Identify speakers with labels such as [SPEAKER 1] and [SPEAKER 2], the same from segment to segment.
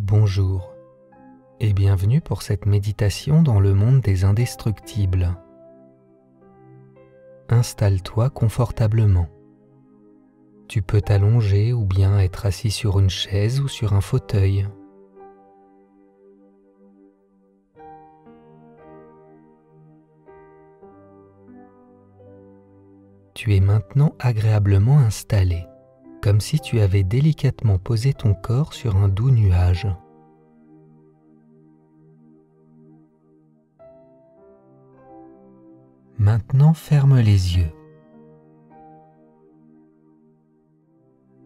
[SPEAKER 1] Bonjour et bienvenue pour cette méditation dans le monde des indestructibles. Installe-toi confortablement. Tu peux t'allonger ou bien être assis sur une chaise ou sur un fauteuil. Tu es maintenant agréablement installé, comme si tu avais délicatement posé ton corps sur un doux nuage. Maintenant, ferme les yeux.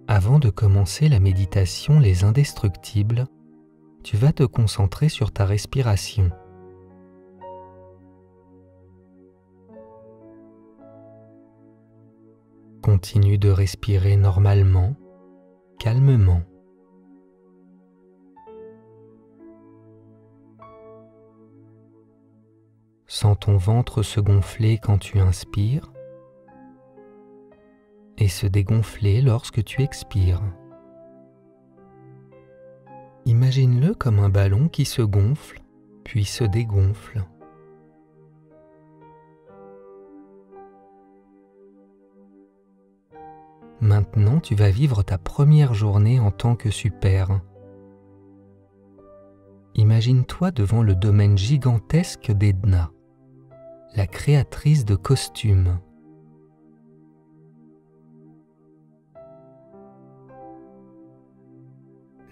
[SPEAKER 1] Avant de commencer la méditation Les Indestructibles, tu vas te concentrer sur ta respiration. Continue de respirer normalement, calmement. Sens ton ventre se gonfler quand tu inspires et se dégonfler lorsque tu expires. Imagine-le comme un ballon qui se gonfle puis se dégonfle. Maintenant, tu vas vivre ta première journée en tant que super. Imagine-toi devant le domaine gigantesque d'Edna, la créatrice de costumes.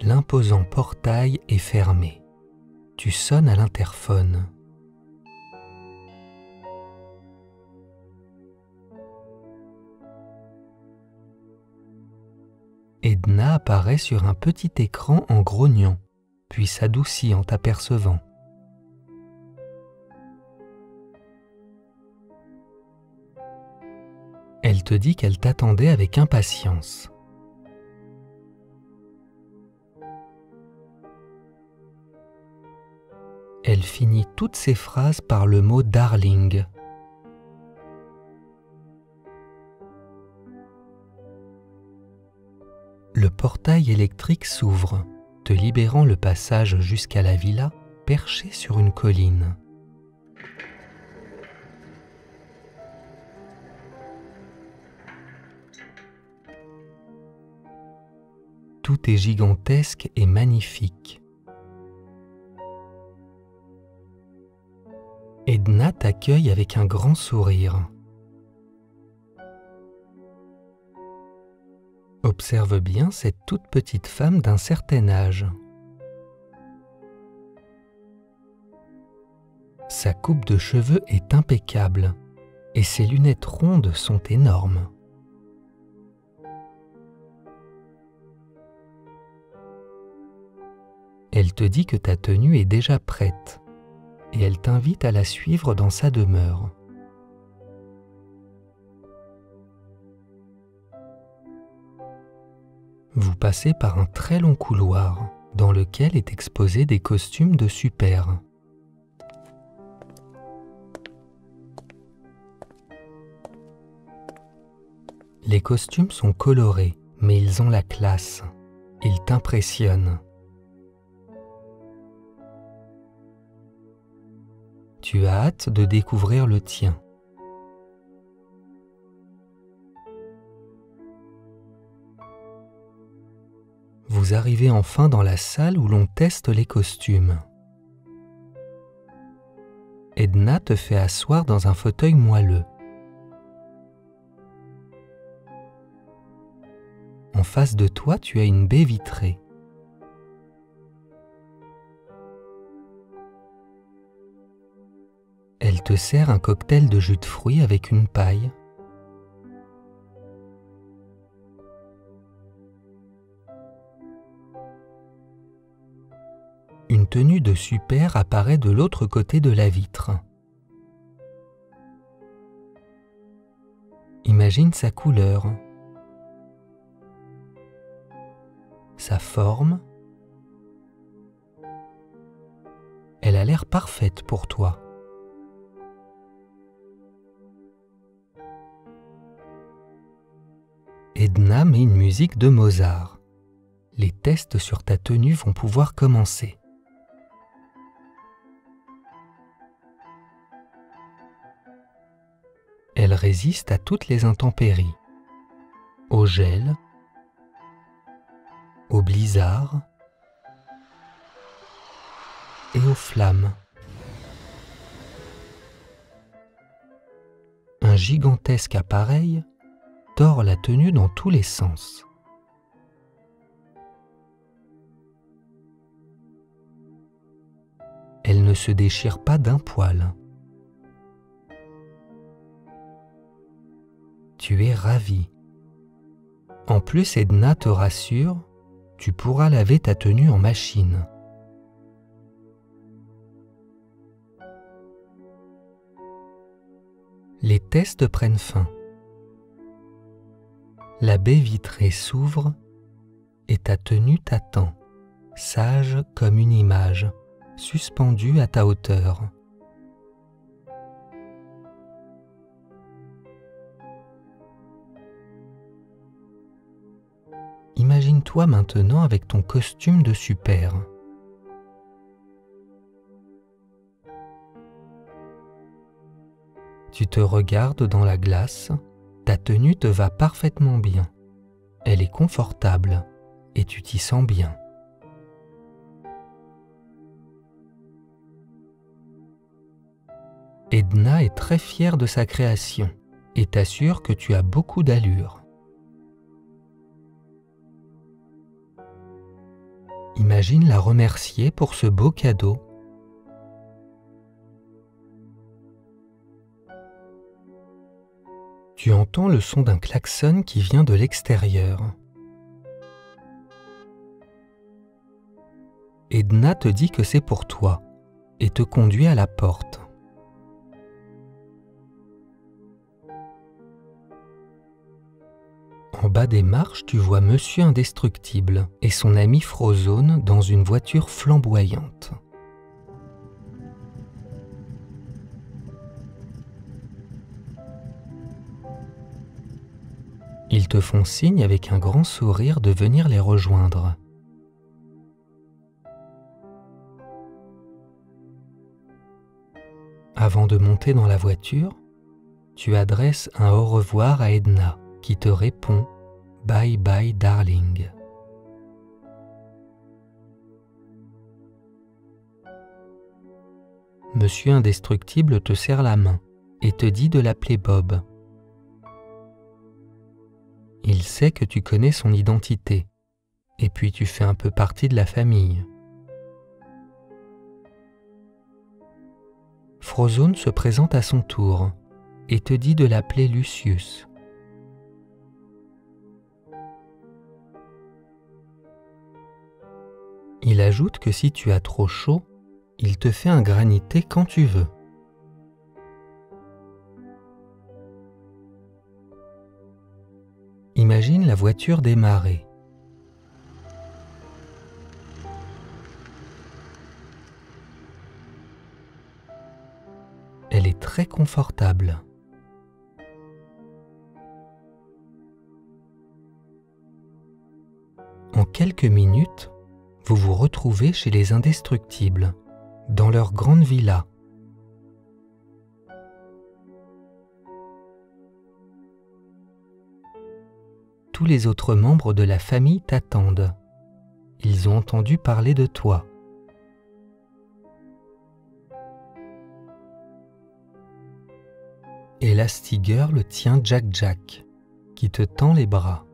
[SPEAKER 1] L'imposant portail est fermé. Tu sonnes à l'interphone. Edna apparaît sur un petit écran en grognant, puis s'adoucit en t'apercevant. Elle te dit qu'elle t'attendait avec impatience. Elle finit toutes ses phrases par le mot « darling ». Le portail électrique s'ouvre, te libérant le passage jusqu'à la villa perchée sur une colline. Tout est gigantesque et magnifique. Edna t'accueille avec un grand sourire. Observe bien cette toute petite femme d'un certain âge. Sa coupe de cheveux est impeccable et ses lunettes rondes sont énormes. Elle te dit que ta tenue est déjà prête et elle t'invite à la suivre dans sa demeure. Vous passez par un très long couloir dans lequel est exposé des costumes de super. Les costumes sont colorés, mais ils ont la classe. Ils t'impressionnent. Tu as hâte de découvrir le tien. Vous arrivez enfin dans la salle où l'on teste les costumes. Edna te fait asseoir dans un fauteuil moelleux. En face de toi, tu as une baie vitrée. Elle te sert un cocktail de jus de fruits avec une paille. Une tenue de super apparaît de l'autre côté de la vitre. Imagine sa couleur, sa forme. Elle a l'air parfaite pour toi. Edna met une musique de Mozart. les tests sur ta tenue vont pouvoir commencer. Elle résiste à toutes les intempéries, au gel, au blizzard et aux flammes. Un gigantesque appareil tord la tenue dans tous les sens. Elle ne se déchire pas d'un poil. Tu es ravi. En plus, Edna te rassure, tu pourras laver ta tenue en machine. Les tests prennent fin. La baie vitrée s'ouvre et ta tenue t'attend, sage comme une image, suspendue à ta hauteur. Imagine-toi maintenant avec ton costume de super. Tu te regardes dans la glace, ta tenue te va parfaitement bien. Elle est confortable et tu t'y sens bien. Edna est très fière de sa création et t'assure que tu as beaucoup d'allure. Imagine la remercier pour ce beau cadeau. Tu entends le son d'un klaxon qui vient de l'extérieur. Edna te dit que c'est pour toi et te conduit à la porte. En bas des marches, tu vois Monsieur Indestructible et son ami Frozone dans une voiture flamboyante. Ils te font signe avec un grand sourire de venir les rejoindre. Avant de monter dans la voiture, tu adresses un au revoir à Edna, qui te répond « Bye bye darling ». Monsieur Indestructible te serre la main et te dit de l'appeler Bob. Il sait que tu connais son identité, et puis tu fais un peu partie de la famille. Frozone se présente à son tour et te dit de l'appeler Lucius. Il ajoute que si tu as trop chaud, il te fait un granité quand tu veux. Imagine la voiture démarrer. Elle est très confortable. En quelques minutes, vous vous retrouvez chez les Indestructibles, dans leur grande villa. Tous les autres membres de la famille t'attendent. Ils ont entendu parler de toi. Elastigirl tient Jack-Jack, qui te tend les bras.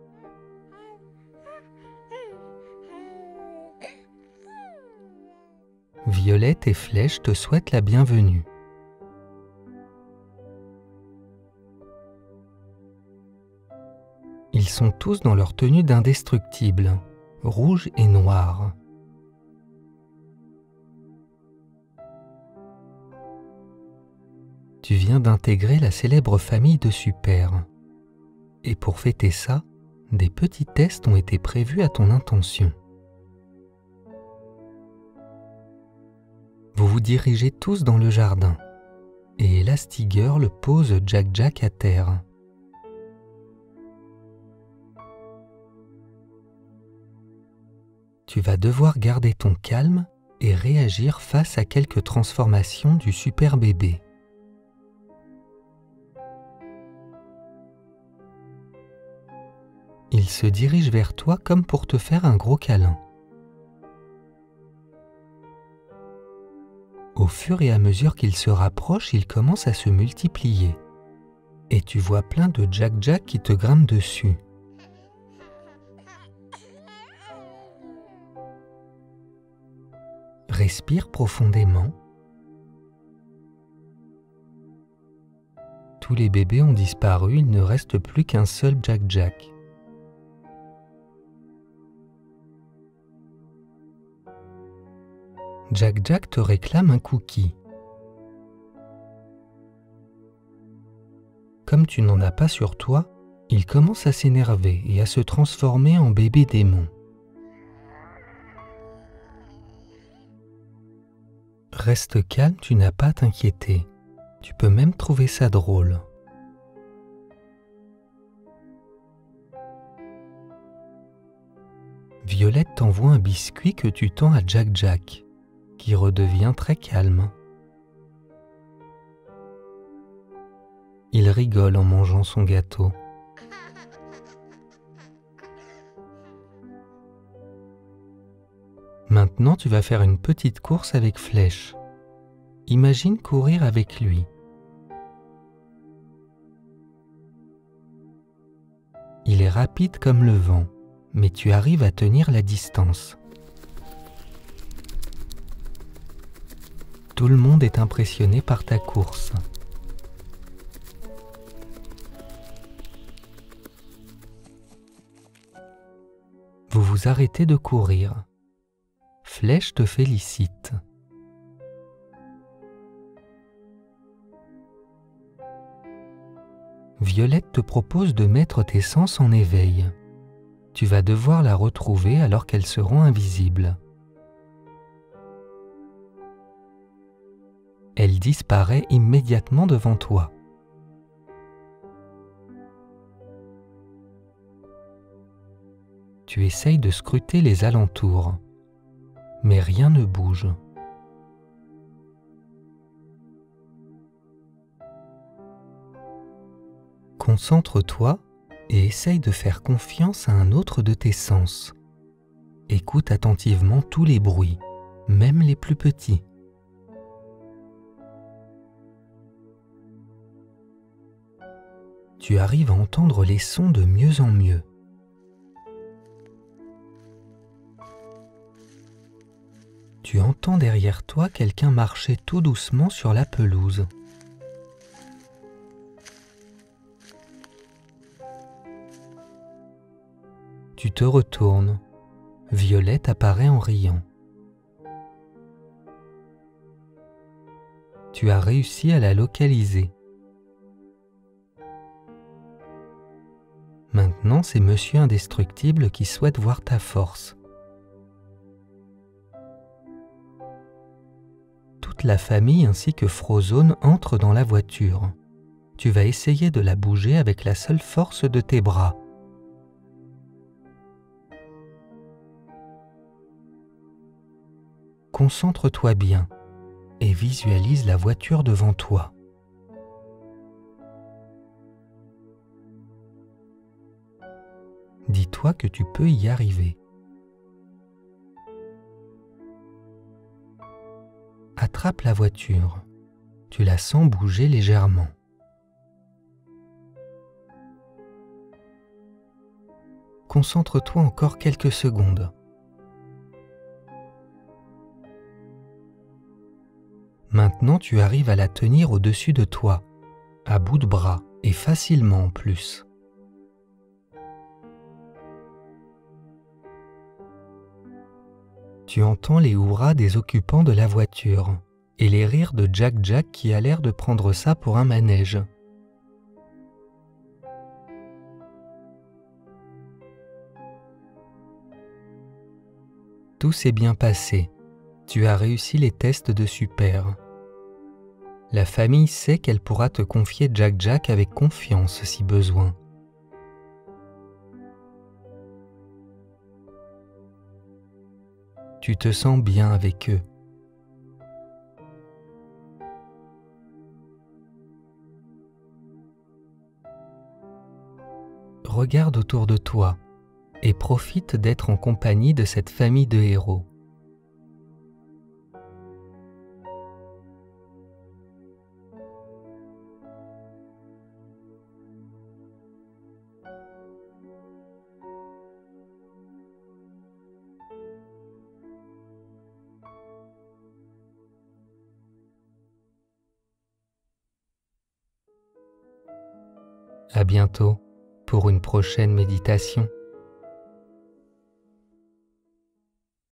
[SPEAKER 1] Violette et Flèche te souhaitent la bienvenue. Ils sont tous dans leur tenue d'indestructibles, rouge et noire. Tu viens d'intégrer la célèbre famille de Super. Et pour fêter ça, des petits tests ont été prévus à ton intention. Vous vous dirigez tous dans le jardin, et Elastigirl pose Jack-Jack à terre. tu vas devoir garder ton calme et réagir face à quelques transformations du super bébé. Il se dirige vers toi comme pour te faire un gros câlin. Au fur et à mesure qu'il se rapproche, il commence à se multiplier. Et tu vois plein de Jack-Jack qui te grimpent dessus. Respire profondément. Tous les bébés ont disparu, il ne reste plus qu'un seul Jack-Jack. Jack-Jack te réclame un cookie. Comme tu n'en as pas sur toi, il commence à s'énerver et à se transformer en bébé démon. Reste calme, tu n'as pas à t'inquiéter. Tu peux même trouver ça drôle. Violette t'envoie un biscuit que tu tends à Jack-Jack, qui redevient très calme. Il rigole en mangeant son gâteau. Maintenant, tu vas faire une petite course avec Flèche. Imagine courir avec lui. Il est rapide comme le vent, mais tu arrives à tenir la distance. Tout le monde est impressionné par ta course. Vous vous arrêtez de courir. Flèche te félicite. Violette te propose de mettre tes sens en éveil. Tu vas devoir la retrouver alors qu'elle se rend invisible. Elle disparaît immédiatement devant toi. Tu essayes de scruter les alentours, mais rien ne bouge. Concentre-toi et essaye de faire confiance à un autre de tes sens. Écoute attentivement tous les bruits, même les plus petits. Tu arrives à entendre les sons de mieux en mieux. Tu entends derrière toi quelqu'un marcher tout doucement sur la pelouse. Tu te retournes. Violette apparaît en riant. Tu as réussi à la localiser. Maintenant, c'est Monsieur Indestructible qui souhaite voir ta force. Toute la famille ainsi que Frozone entrent dans la voiture. Tu vas essayer de la bouger avec la seule force de tes bras. Concentre-toi bien et visualise la voiture devant toi. Dis-toi que tu peux y arriver. Attrape la voiture. Tu la sens bouger légèrement. Concentre-toi encore quelques secondes. Maintenant, tu arrives à la tenir au-dessus de toi, à bout de bras et facilement en plus. Tu entends les hurrahs des occupants de la voiture et les rires de Jack-Jack qui a l'air de prendre ça pour un manège. Tout s'est bien passé. Tu as réussi les tests de super. La famille sait qu'elle pourra te confier Jack-Jack avec confiance si besoin. Tu te sens bien avec eux. Regarde autour de toi et profite d'être en compagnie de cette famille de héros. À bientôt pour une prochaine méditation.